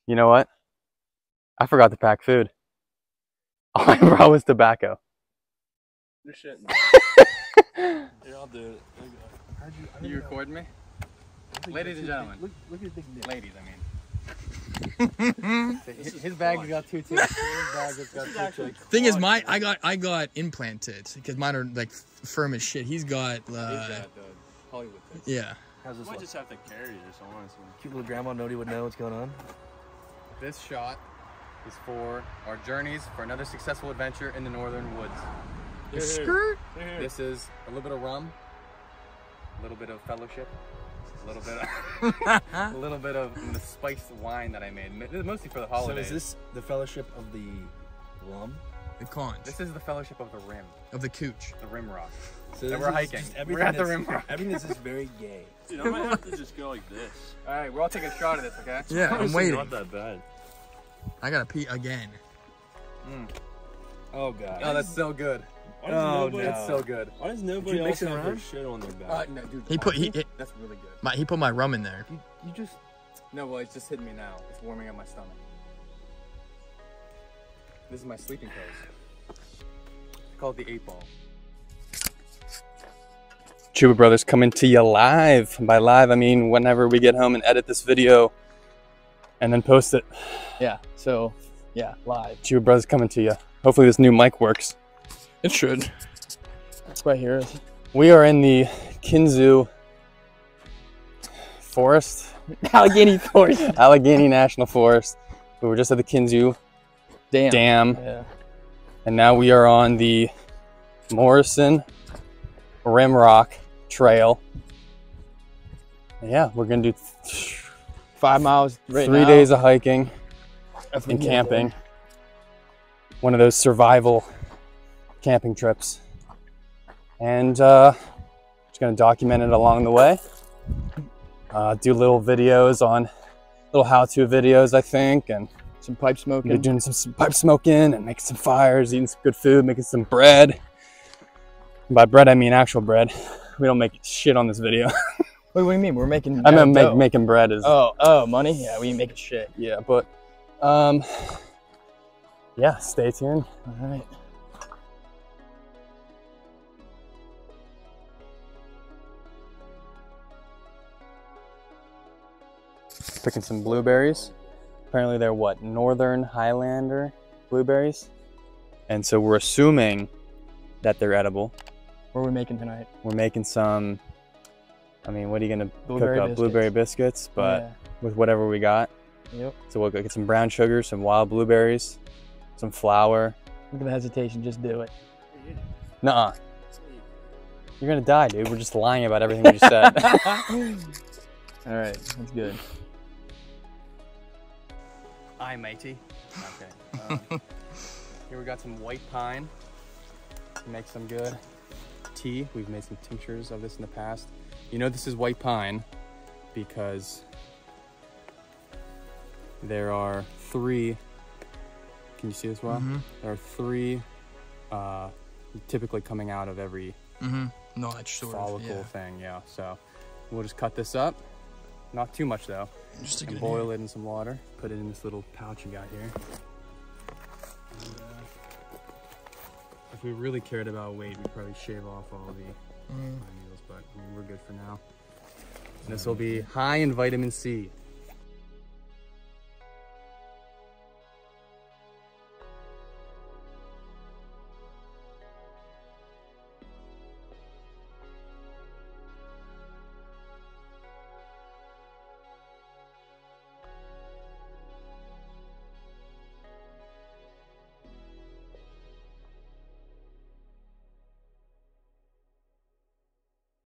You know what? I forgot to pack food. All I brought was tobacco. You're shitting. Here, I'll do it. You recording me? Ladies and gentlemen. Look at his big dick. Ladies, I mean. His bag's got two tits. Thing is, I got implant tits because mine are like firm as shit. He's got Hollywood tits. yeah. How's this? Might just have to carry it or something. Cute little grandma, nobody would know what's going on. This shot is for our journeys for another successful adventure in the northern woods. Skirt. This is a little bit of rum, a little bit of fellowship, a little bit of the spiced wine that I made, mostly for the holidays. So is this the fellowship of the rum? The conch. This is the fellowship of the rim. Of the cooch. The Rimrock. So and we're hiking. We're at the Rimrock. Everything that's just very gay. Dude, I might have to just go like this. Alright, we're all taking a shot of this, okay? Yeah, I'm waiting. Not that bad. I gotta pee again. Oh god. Oh, that's so good. Oh no. That's so good. Why does nobody else have their shit on their back? No, dude. That's really good. He put my rum in there. You just... No, well, it's just hitting me now. It's warming up my stomach. This is my sleeping pose. It's called the 8 ball. Chuba Brothers coming to you live. By live, I mean whenever we get home and edit this video and then post it. Yeah, so, yeah, live. Chuba Brothers coming to you. Hopefully this new mic works. It should. Right here. We are in the Kinzu Forest. Allegheny Forest. Allegheny National Forest. We were just at the Kinzu Dam. Yeah. And now we are on the Morrison Rimrock Trail. And yeah, we're gonna do 5 miles right 3 now. days of hiking and camping. One of those survival camping trips. And just gonna document it along the way. Do little videos on, little how-to videos, I think, and some pipe smoking. we're doing some pipe smoking and making some fires, eating some good food, making some bread. And by bread, I mean actual bread. We don't make shit on this video. Wait, what do you mean? We're making. I meant making bread is. Oh, money? Yeah, we ain't making shit. Yeah, but yeah, stay tuned. All right. Picking some blueberries. Apparently they're what, Northern Highlander blueberries? And so we're assuming that they're edible. What are we making tonight? We're making some, I mean, what are you gonna cook up? Biscuits. Blueberry biscuits, but Yeah. with whatever we got. Yep. So we'll get some brown sugar, some wild blueberries, some flour. Look at the hesitation, just do it. Nuh-uh. You're gonna die, dude. We're just lying about everything we just said. All right, that's good. Aye, matey. Okay. Here we got some white pine. Make some good tea. We've made some tinctures of this in the past. You know this is white pine because there are 3. Can you see this well? There are 3 typically coming out of every Notch sort follicle of, thing. Yeah. So we'll just cut this up. Not too much though. Just to and boil it in some water. Put it in this little pouch you got here. And, if we really cared about weight, we'd probably shave off all the pine needles, but I mean, we're good for now. And this will be high in vitamin C.